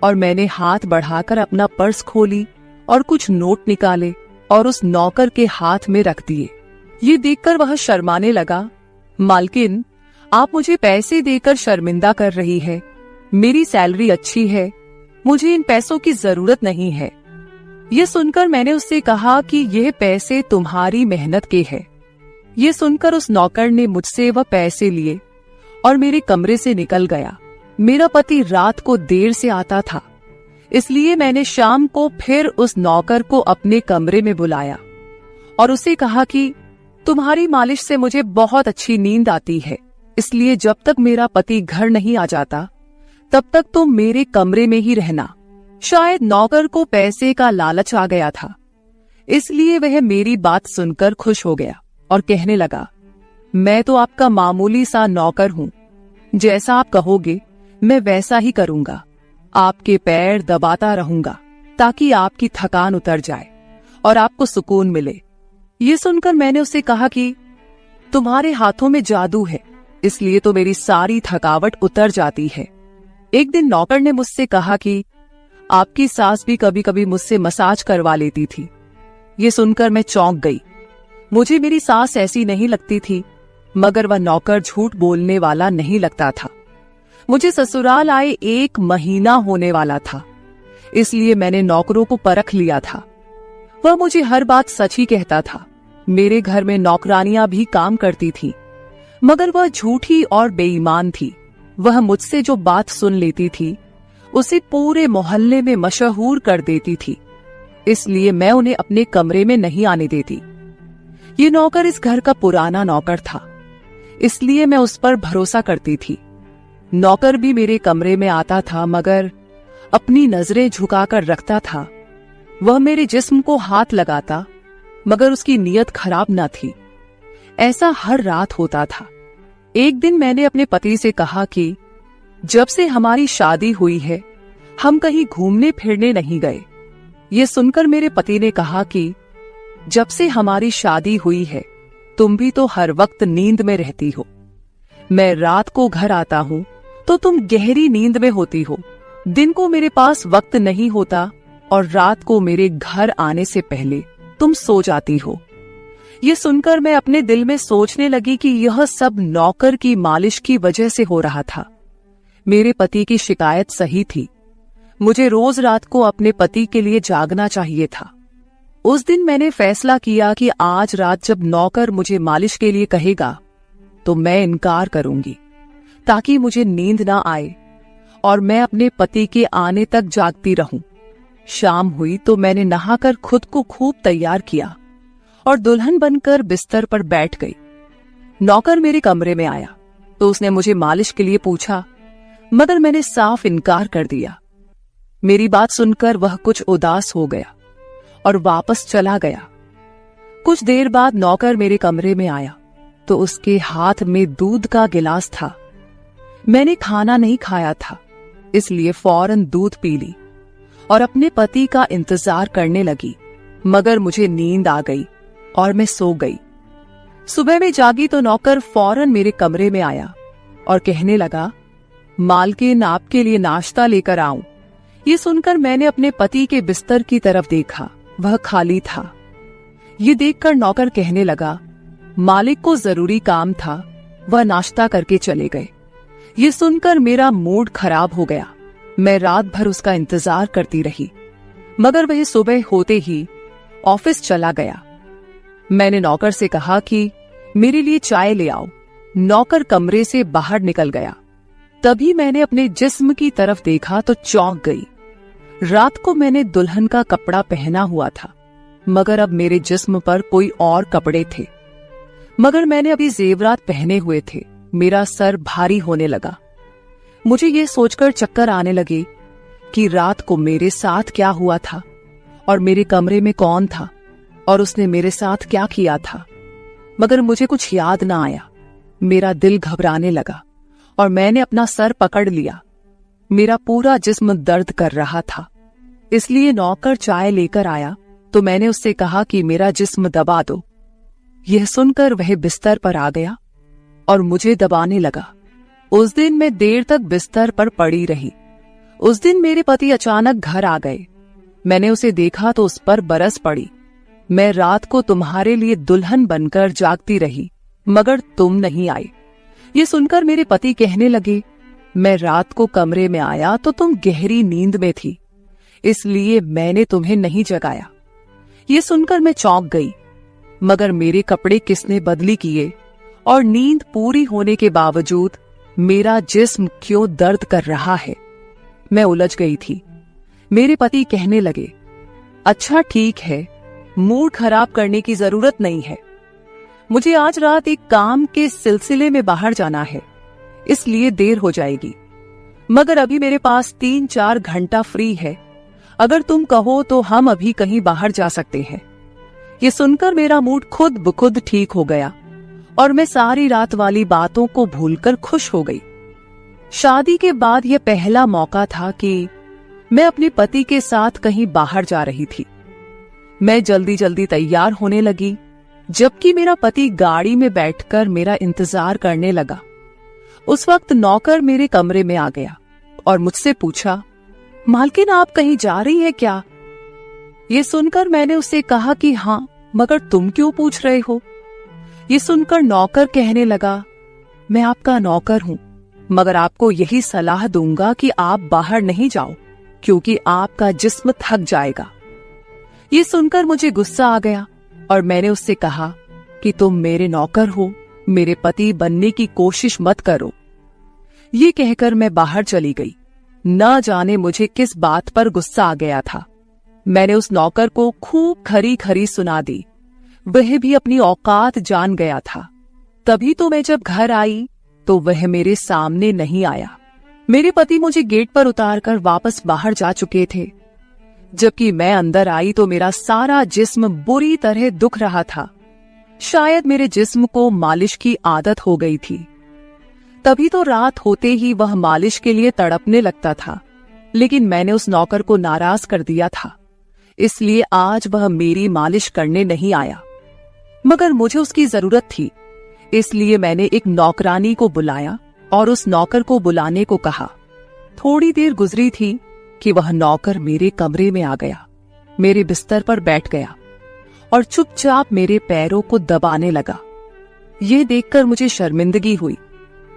और मैंने हाथ बढ़ाकर अपना पर्स खोली और कुछ नोट निकाले और उस नौकर के हाथ में रख दिए। ये देखकर वह शर्माने लगा। मालकिन, आप मुझे पैसे देकर शर्मिंदा कर रही है। मेरी सैलरी अच्छी है, मुझे इन पैसों की जरूरत नहीं है। ये सुनकर मैंने उससे कहा कि यह पैसे तुम्हारी मेहनत के हैं। ये सुनकर उस नौकर ने मुझसे वह पैसे लिए और मेरे कमरे से निकल गया। मेरा पति रात को देर से आता था, इसलिए मैंने शाम को फिर उस नौकर को अपने कमरे में बुलाया और उसे कहा कि तुम्हारी मालिश से मुझे बहुत अच्छी नींद आती है, इसलिए जब तक मेरा पति घर नहीं आ जाता तब तक तुम मेरे कमरे में ही रहना। शायद नौकर को पैसे का लालच आ गया था, इसलिए वह मेरी बात सुनकर खुश हो गया और कहने लगा, मैं तो आपका मामूली सा नौकर हूँ, जैसा आप कहोगे मैं वैसा ही करूंगा। आपके पैर दबाता रहूंगा ताकि आपकी थकान उतर जाए और आपको सुकून मिले। ये सुनकर मैंने उससे कहा कि तुम्हारे हाथों में जादू है, इसलिए तो मेरी सारी थकावट उतर जाती है। एक दिन नौकर ने मुझसे कहा कि आपकी सास भी कभी कभी मुझसे मसाज करवा लेती थी। ये सुनकर मैं चौंक गई। मुझे मेरी सास ऐसी नहीं लगती थी, मगर वह नौकर झूठ बोलने वाला नहीं लगता था। मुझे ससुराल आए 1 महीना होने वाला था, इसलिए मैंने नौकरों को परख लिया था। वह मुझे हर बात सच ही कहता था। मेरे घर में नौकरानियां भी काम करती थी, मगर वह झूठी और बेईमान थी। वह मुझसे जो बात सुन लेती थी उसे पूरे मोहल्ले में मशहूर कर देती थी, इसलिए मैं उन्हें अपने कमरे में नहीं आने देती। ये नौकर इस घर का पुराना नौकर था, इसलिए मैं उस पर भरोसा करती थी। नौकर भी मेरे कमरे में आता था, मगर अपनी नजरें झुकाकर रखता था। वह मेरे जिस्म को हाथ लगाता, मगर उसकी नीयत खराब न थी। ऐसा हर रात होता था। एक दिन मैंने अपने पति से कहा कि जब से हमारी शादी हुई है हम कहीं घूमने फिरने नहीं गए। ये सुनकर मेरे पति ने कहा कि जब से हमारी शादी हुई है तुम भी तो हर वक्त नींद में रहती हो। मैं रात को घर आता हूँ तो तुम गहरी नींद में होती हो। दिन को मेरे पास वक्त नहीं होता और रात को मेरे घर आने से पहले तुम सो जाती हो। ये सुनकर मैं अपने दिल में सोचने लगी कि यह सब नौकर की मालिश की वजह से हो रहा था। मेरे पति की शिकायत सही थी। मुझे रोज रात को अपने पति के लिए जागना चाहिए था। उस दिन मैंने फैसला किया कि आज रात जब नौकर मुझे मालिश के लिए कहेगा तो मैं इनकार करूंगी, ताकि मुझे नींद ना आए और मैं अपने पति के आने तक जागती रहूं। शाम हुई तो मैंने नहाकर खुद को खूब तैयार किया और दुल्हन बनकर बिस्तर पर बैठ गई। नौकर मेरे कमरे में आया तो उसने मुझे मालिश के लिए पूछा, मगर मैंने साफ इनकार कर दिया। मेरी बात सुनकर वह कुछ उदास हो गया और वापस चला गया। कुछ देर बाद नौकर मेरे कमरे में आया तो उसके हाथ में दूध का गिलास था। मैंने खाना नहीं खाया था, इसलिए फौरन दूध पी ली और अपने पति का इंतजार करने लगी, मगर मुझे नींद आ गई और मैं सो गई। सुबह में जागी तो नौकर फौरन मेरे कमरे में आया और कहने लगा, मालकिन आपके लिए नाश्ता लेकर आऊं। ये सुनकर मैंने अपने पति के बिस्तर की तरफ देखा, वह खाली था। ये देखकर नौकर कहने लगा, मालिक को जरूरी काम था, वह नाश्ता करके चले गए। ये सुनकर मेरा मूड खराब हो गया। मैं रात भर उसका इंतजार करती रही, मगर वह सुबह होते ही ऑफिस चला गया। मैंने नौकर से कहा कि मेरे लिए चाय ले आओ। नौकर कमरे से बाहर निकल गया। तभी मैंने अपने जिस्म की तरफ देखा तो चौंक गई। रात को मैंने दुल्हन का कपड़ा पहना हुआ था, मगर अब मेरे जिस्म पर कोई और कपड़े थे। मगर मैंने अभी जेवरात पहने हुए थे। मेरा सर भारी होने लगा। मुझे ये सोचकर चक्कर आने लगे कि रात को मेरे साथ क्या हुआ था और मेरे कमरे में कौन था और उसने मेरे साथ क्या किया था, मगर मुझे कुछ याद ना आया। मेरा दिल घबराने लगा और मैंने अपना सर पकड़ लिया। मेरा पूरा जिस्म दर्द कर रहा था, इसलिए नौकर चाय लेकर आया तो मैंने उससे कहा कि मेरा जिस्म दबा दो। यह सुनकर वह बिस्तर पर आ गया और मुझे दबाने लगा। उस दिन मैं देर तक बिस्तर पर पड़ी रही। उस दिन मेरे पति अचानक घर आ गए। मैंने उसे देखा तो उस पर बरस पड़ी। मैं रात को तुम्हारे लिए दुल्हन बनकर जागती रही, मगर तुम नहीं आए। ये सुनकर मेरे पति कहने लगे, मैं रात को कमरे में आया तो तुम गहरी नींद में थी, इसलिए मैंने तुम्हें नहीं जगाया। ये सुनकर मैं चौंक गई, मगर मेरे कपड़े किसने बदली किए और नींद पूरी होने के बावजूद मेरा जिस्म क्यों दर्द कर रहा है? मैं उलझ गई थी। मेरे पति कहने लगे, अच्छा ठीक है, मूड खराब करने की जरूरत नहीं है। मुझे आज रात एक काम के सिलसिले में बाहर जाना है, इसलिए देर हो जाएगी, मगर अभी मेरे पास 3-4 घंटा फ्री है। अगर तुम कहो तो हम अभी कहीं बाहर जा सकते हैं। ये सुनकर मेरा मूड खुद ब खुद ठीक हो गया और मैं सारी रात वाली बातों को भूलकर खुश हो गई। शादी के बाद यह पहला मौका था कि मैं अपने पति के साथ कहीं बाहर जा रही थी। मैं जल्दी जल्दी तैयार होने लगी, जबकि मेरा पति गाड़ी में बैठकर मेरा इंतजार करने लगा। उस वक्त नौकर मेरे कमरे में आ गया और मुझसे पूछा, मालकिन आप कहीं जा रही हैं क्या? ये सुनकर मैंने उससे कहा कि हाँ, मगर तुम क्यों पूछ रहे हो? ये सुनकर नौकर कहने लगा, मैं आपका नौकर हूं, मगर आपको यही सलाह दूंगा कि आप बाहर नहीं जाओ, क्योंकि आपका जिस्म थक जाएगा। ये सुनकर मुझे गुस्सा आ गया और मैंने उससे कहा कि तुम मेरे नौकर हो, मेरे पति बनने की कोशिश मत करो। ये कहकर मैं बाहर चली गई। न जाने मुझे किस बात पर गुस्सा आ गया था। मैंने उस नौकर को खूब खरी खरी सुना दी। वह भी अपनी औकात जान गया था। तभी तो मैं जब घर आई तो वह मेरे सामने नहीं आया। मेरे पति मुझे गेट पर उतारकर वापस बाहर जा चुके थे। जबकि मैं अंदर आई तो मेरा सारा जिस्म बुरी तरह दुख रहा था। शायद मेरे जिस्म को मालिश की आदत हो गई थी। तभी तो रात होते ही वह मालिश के लिए तड़पने लगता था, लेकिन मैंने उस नौकर को नाराज कर दिया था, इसलिए आज वह मेरी मालिश करने नहीं आया। मगर मुझे उसकी जरूरत थी, इसलिए मैंने एक नौकरानी को बुलाया और उस नौकर को बुलाने को कहा। थोड़ी देर गुजरी थी कि वह नौकर मेरे कमरे में आ गया, मेरे बिस्तर पर बैठ गया और चुपचाप मेरे पैरों को दबाने लगा। यह देखकर मुझे शर्मिंदगी हुई।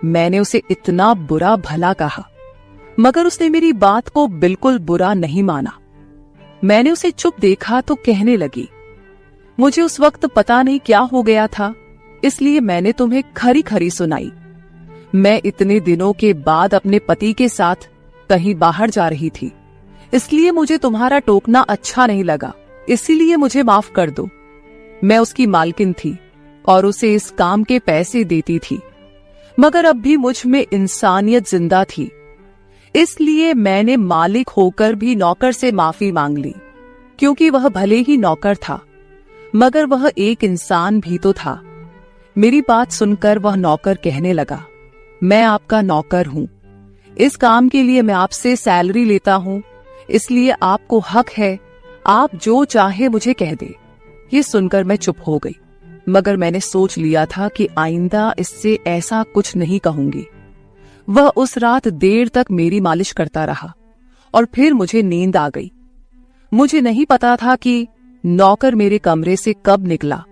मैंने उसे इतना बुरा भला कहा, मगर उसने मेरी बात को बिल्कुल बुरा नहीं माना। मैंने उसे चुप देखा तो कहने लगी, मुझे उस वक्त पता नहीं क्या हो गया था, इसलिए मैंने तुम्हें खरी खरी सुनाई। मैं इतने दिनों के बाद अपने पति के साथ कहीं बाहर जा रही थी, इसलिए मुझे तुम्हारा टोकना अच्छा नहीं लगा, इसीलिए मुझे माफ कर दो। मैं उसकी मालकिन थी और उसे इस काम के पैसे देती थी, मगर अब भी मुझ में इंसानियत जिंदा थी, इसलिए मैंने मालिक होकर भी नौकर से माफी मांग ली, क्योंकि वह भले ही नौकर था, मगर वह एक इंसान भी तो था। मेरी बात सुनकर वह नौकर कहने लगा, मैं आपका नौकर हूं, इस काम के लिए मैं आपसे सैलरी लेता हूं, इसलिए आपको हक है आप जो चाहे मुझे कह दे। ये सुनकर मैं चुप हो गई, मगर मैंने सोच लिया था कि आइंदा इससे ऐसा कुछ नहीं कहूंगी। वह उस रात देर तक मेरी मालिश करता रहा और फिर मुझे नींद आ गई। मुझे नहीं पता था कि नौकर मेरे कमरे से कब निकला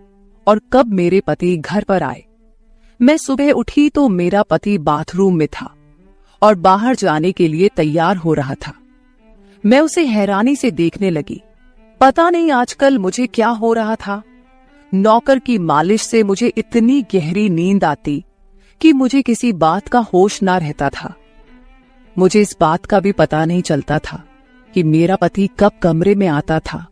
और कब मेरे पति घर पर आए। मैं सुबह उठी तो मेरा पति बाथरूम में था और बाहर जाने के लिए तैयार हो रहा था। मैं उसे हैरानी से देखने लगी। पता नहीं आजकल मुझे क्या हो रहा था। नौकर की मालिश से मुझे इतनी गहरी नींद आती कि मुझे किसी बात का होश ना रहता था। मुझे इस बात का भी पता नहीं चलता था कि मेरा पति कब कमरे में आता था।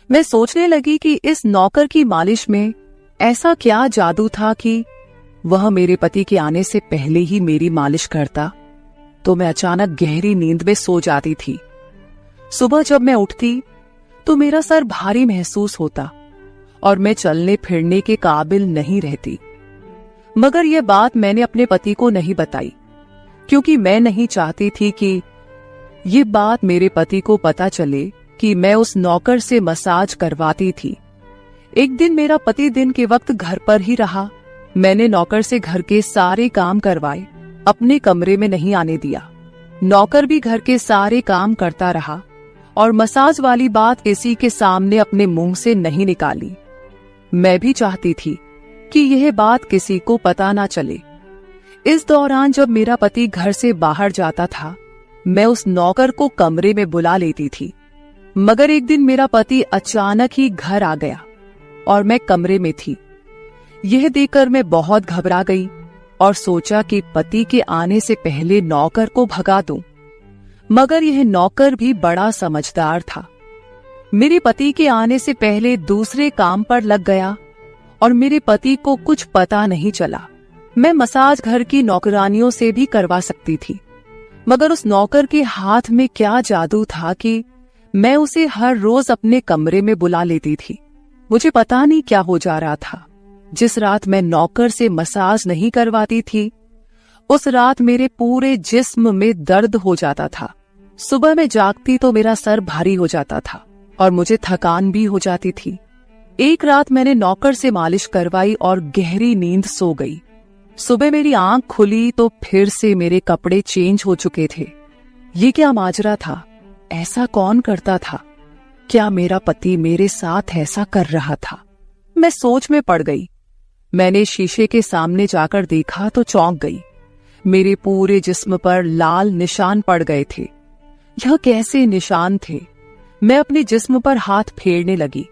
मैं सोचने लगी कि इस नौकर की मालिश में ऐसा क्या जादू था कि वह मेरे पति के आने से पहले ही मेरी मालिश करता, तो मैं अचानक गहरी नींद में सो जाती थी। सुबह जब मैं उठती तो मेरा सर भारी महसूस होता और मैं चलने फिरने के काबिल नहीं रहती। मगर यह बात मैंने अपने पति को नहीं बताई, क्योंकि मैं नहीं चाहती थी कि ये बात मेरे पति को पता चले कि मैं उस नौकर से मसाज करवाती थी। एक दिन मेरा पति दिन के वक्त घर पर ही रहा। मैंने नौकर से घर के सारे काम करवाए, अपने कमरे में नहीं आने दिया। नौकर भी घर के सारे काम करता रहा और मसाज वाली बात किसी के सामने अपने मुंह से नहीं निकाली। मैं भी चाहती थी कि यह बात किसी को पता ना चले। इस दौरान जब मेरा पति घर से बाहर जाता था, मैं उस नौकर को कमरे में बुला लेती थी। मगर एक दिन मेरा पति अचानक ही घर आ गया और मैं कमरे में थी। यह देखकर मैं बहुत घबरा गई और सोचा कि पति के आने से पहले नौकर को भगा दूं। मगर यह नौकर भी बड़ा समझदार था। मेरे पति के आने से पहले दूसरे काम पर लग गया और मेरे पति को कुछ पता नहीं चला। मैं मसाज घर की नौकरानियों से भी करवा सकती थी, मगर उस नौकर के हाथ में क्या जादू था कि मैं उसे हर रोज अपने कमरे में बुला लेती थी। मुझे पता नहीं क्या हो जा रहा था। जिस रात मैं नौकर से मसाज नहीं करवाती थी, उस रात मेरे पूरे जिस्म में दर्द हो जाता था। सुबह में जागती तो मेरा सर भारी हो जाता था और मुझे थकान भी हो जाती थी। एक रात मैंने नौकर से मालिश करवाई और गहरी नींद सो गई। सुबह मेरी आंख खुली तो फिर से मेरे कपड़े चेंज हो चुके थे। ये क्या माजरा था? ऐसा कौन करता था? क्या मेरा पति मेरे साथ ऐसा कर रहा था? मैं सोच में पड़ गई। मैंने शीशे के सामने जाकर देखा तो चौंक गई। मेरे पूरे जिस्म पर लाल निशान पड़ गए थे। यह कैसे निशान थे? मैं अपने जिस्म पर हाथ फेरने लगी।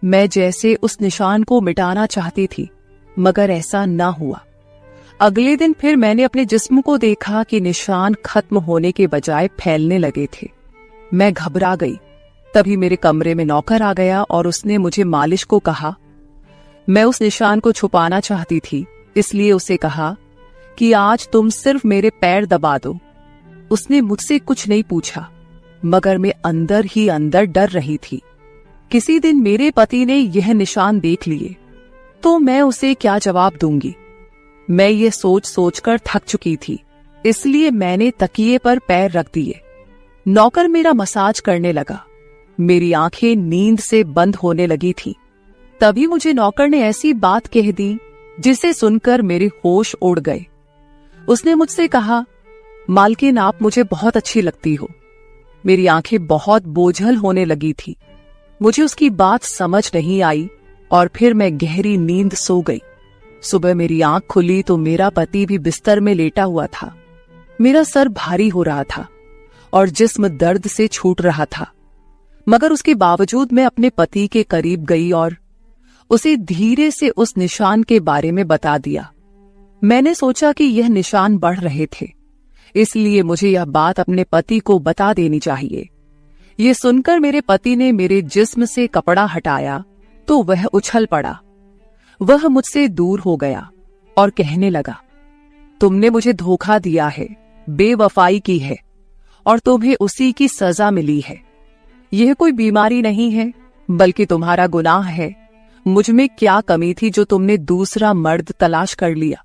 मैं जैसे उस निशान को मिटाना चाहती थी, मगर ऐसा न हुआ। अगले दिन फिर मैंने अपने जिस्म को देखा कि निशान खत्म होने के बजाय फैलने लगे थे। मैं घबरा गई। तभी मेरे कमरे में नौकर आ गया और उसने मुझे मालिश को कहा। मैं उस निशान को छुपाना चाहती थी, इसलिए उसे कहा कि आज तुम सिर्फ मेरे पैर दबा दो। उसने मुझसे कुछ नहीं पूछा, मगर मैं अंदर ही अंदर डर रही थी। किसी दिन मेरे पति ने यह निशान देख लिए तो मैं उसे क्या जवाब दूंगी। मैं ये सोच सोचकर थक चुकी थी, इसलिए मैंने तकिए पर पैर रख दिए। नौकर मेरा मसाज करने लगा। मेरी आंखें नींद से बंद होने लगी थी। तभी मुझे नौकर ने ऐसी बात कह दी जिसे सुनकर मेरे होश उड़ गए। उसने मुझसे कहा, मालकिन आप मुझे बहुत अच्छी लगती हो। मेरी आंखें बहुत बोझल होने लगी थी। मुझे उसकी बात समझ नहीं आई और फिर मैं गहरी नींद सो गई। सुबह मेरी आंख खुली तो मेरा पति भी बिस्तर में लेटा हुआ था। मेरा सर भारी हो रहा था और जिस्म दर्द से छूट रहा था, मगर उसके बावजूद मैं अपने पति के करीब गई और उसे धीरे से उस निशान के बारे में बता दिया। मैंने सोचा कि यह निशान बढ़ रहे थे, इसलिए मुझे यह बात अपने पति को बता देनी चाहिए। ये सुनकर मेरे पति ने मेरे जिस्म से कपड़ा हटाया तो वह उछल पड़ा। वह मुझसे दूर हो गया और कहने लगा, तुमने मुझे धोखा दिया है, बेवफाई की है और तुम्हें उसी की सजा मिली है। यह कोई बीमारी नहीं है, बल्कि तुम्हारा गुनाह है। मुझ में क्या कमी थी जो तुमने दूसरा मर्द तलाश कर लिया?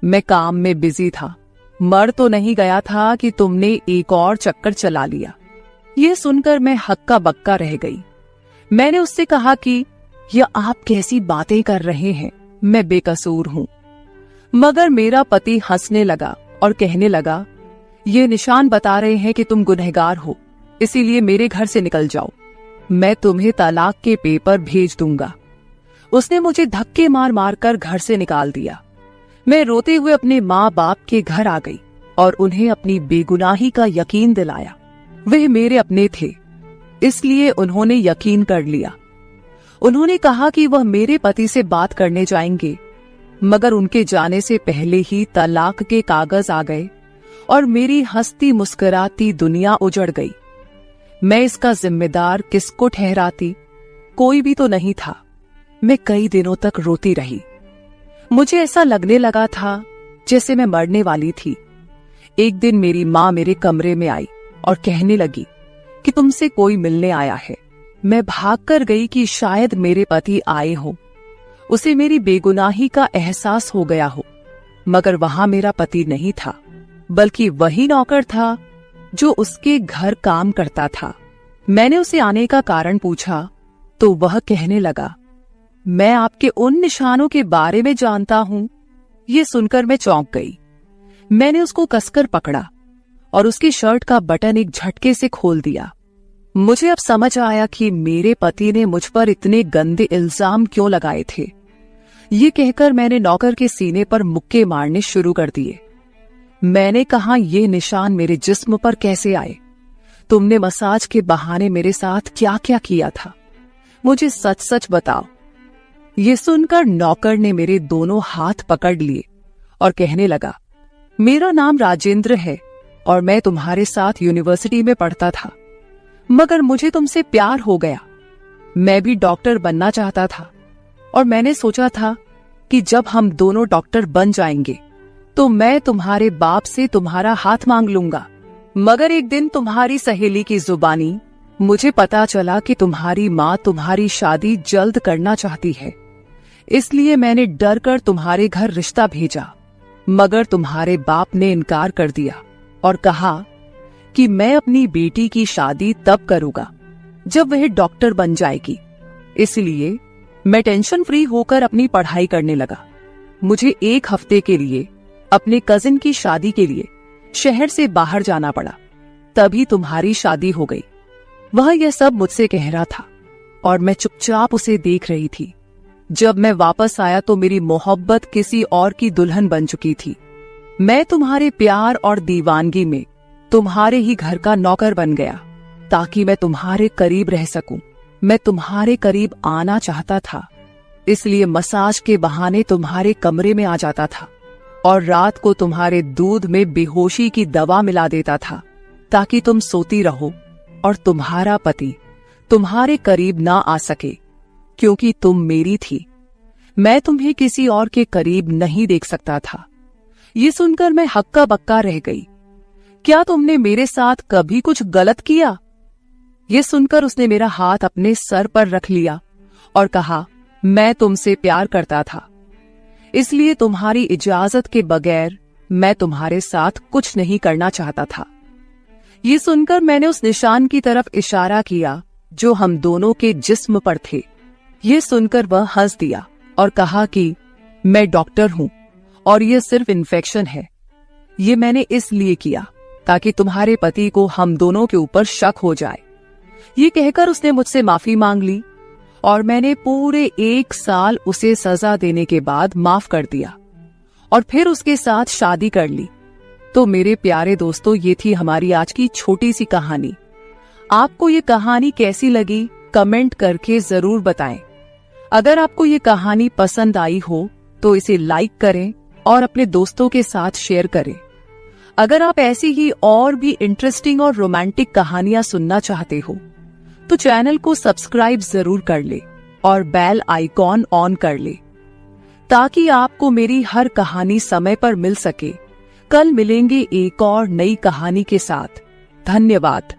मैं काम में बिजी था, मर तो नहीं गया था कि तुमने एक और चक्कर चला लिया। यह सुनकर मैं हक्का बक्का रह गई। मैंने उससे कहा कि यह आप कैसी बातें कर रहे हैं, मैं बेकसूर हूं। मगर मेरा पति हंसने लगा और कहने लगा, ये निशान बता रहे हैं कि तुम गुनहगार हो, इसीलिए मेरे घर से निकल जाओ। मैं तुम्हें तलाक के पेपर भेज दूंगा। उसने मुझे धक्के मार मार कर घर से निकाल दिया। मैं रोते हुए अपने माँ बाप के घर आ गई और उन्हें अपनी बेगुनाही का यकीन दिलाया। वे मेरे अपने थे, इसलिए उन्होंने यकीन कर लिया। उन्होंने कहा कि वह मेरे पति से बात करने जाएंगे, मगर उनके जाने से पहले ही तलाक के कागज आ गए और मेरी हंसती मुस्कुराती दुनिया उजड़ गई। मैं इसका जिम्मेदार किसको ठहराती? कोई भी तो नहीं था। मैं कई दिनों तक रोती रही। मुझे ऐसा लगने लगा था जैसे मैं मरने वाली थी। एक दिन मेरी माँ मेरे कमरे में आई और कहने लगी कि तुमसे कोई मिलने आया है। मैं भागकर गई कि शायद मेरे पति आए हो, उसे मेरी बेगुनाही का एहसास हो गया हो। मगर वहां मेरा पति नहीं था, बल्कि वही नौकर था जो उसके घर काम करता था। मैंने उसे आने का कारण पूछा तो वह कहने लगा, मैं आपके उन निशानों के बारे में जानता हूं। ये सुनकर मैं चौंक गई। मैंने उसको कसकर पकड़ा और उसकी शर्ट का बटन एक झटके से खोल दिया। मुझे अब समझ आया कि मेरे पति ने मुझ पर इतने गंदे इल्जाम क्यों लगाए थे। ये कहकर मैंने नौकर के सीने पर मुक्के मारने शुरू कर दिए। मैंने कहा, ये निशान मेरे जिस्म पर कैसे आए? तुमने मसाज के बहाने मेरे साथ क्या क्या किया था? मुझे सच सच बताओ। ये सुनकर नौकर ने मेरे दोनों हाथ पकड़ लिए और कहने लगा, मेरा नाम राजेंद्र है और मैं तुम्हारे साथ यूनिवर्सिटी में पढ़ता था, मगर मुझे तुमसे प्यार हो गया। मैं भी डॉक्टर बनना चाहता था और मैंने सोचा था कि जब हम दोनों डॉक्टर बन जाएंगे तो मैं तुम्हारे बाप से तुम्हारा हाथ मांग लूंगा। मगर एक दिन तुम्हारी सहेली की जुबानी मुझे पता चला कि तुम्हारी माँ तुम्हारी शादी जल्द करना चाहती है, इसलिए मैंने डर कर तुम्हारे घर रिश्ता भेजा। मगर तुम्हारे बाप ने इनकार कर दिया और कहा कि मैं अपनी बेटी की शादी तब करूंगा जब वह डॉक्टर बन जाएगी। इसलिए मैं टेंशन फ्री होकर अपनी पढ़ाई करने लगा। मुझे 1 हफ्ते के लिए अपने कजिन की शादी के लिए शहर से बाहर जाना पड़ा, तभी तुम्हारी शादी हो गई। वह यह सब मुझसे कह रहा था और मैं चुपचाप उसे देख रही थी। जब मैं वापस आया तो मेरी मोहब्बत किसी और की दुल्हन बन चुकी थी। मैं तुम्हारे प्यार और दीवानगी में तुम्हारे ही घर का नौकर बन गया ताकि मैं तुम्हारे करीब रह सकूं। मैं तुम्हारे करीब आना चाहता था, इसलिए मसाज के बहाने तुम्हारे कमरे में आ जाता था और रात को तुम्हारे दूध में बेहोशी की दवा मिला देता था ताकि तुम सोती रहो और तुम्हारा पति तुम्हारे करीब ना आ सके, क्योंकि तुम मेरी थी। मैं तुम्हें किसी और के करीब नहीं देख सकता था। ये सुनकर मैं हक्का बक्का रह गई। क्या तुमने मेरे साथ कभी कुछ गलत किया? ये सुनकर उसने मेरा हाथ अपने सर पर रख लिया और कहा, मैं तुमसे प्यार करता था, इसलिए तुम्हारी इजाजत के बगैर मैं तुम्हारे साथ कुछ नहीं करना चाहता था। ये सुनकर मैंने उस निशान की तरफ इशारा किया जो हम दोनों के जिस्म पर थे। ये सुनकर वह हंस दिया और कहा कि मैं डॉक्टर हूं और यह सिर्फ इन्फेक्शन है। ये मैंने इसलिए किया ताकि तुम्हारे पति को हम दोनों के ऊपर शक हो जाए। ये कहकर उसने मुझसे माफी मांग ली और मैंने पूरे 1 साल उसे सजा देने के बाद माफ कर दिया और फिर उसके साथ शादी कर ली। तो मेरे प्यारे दोस्तों, ये थी हमारी आज की छोटी सी कहानी। आपको ये कहानी कैसी लगी कमेंट करके जरूर बताएं। अगर आपको ये कहानी पसंद आई हो तो इसे लाइक करें और अपने दोस्तों के साथ शेयर करें। अगर आप ऐसी ही और भी इंटरेस्टिंग और रोमांटिक कहानियां सुनना चाहते हो तो चैनल को सब्सक्राइब जरूर कर ले और बेल आइकॉन ऑन कर ले ताकि आपको मेरी हर कहानी समय पर मिल सके। कल मिलेंगे एक और नई कहानी के साथ। धन्यवाद।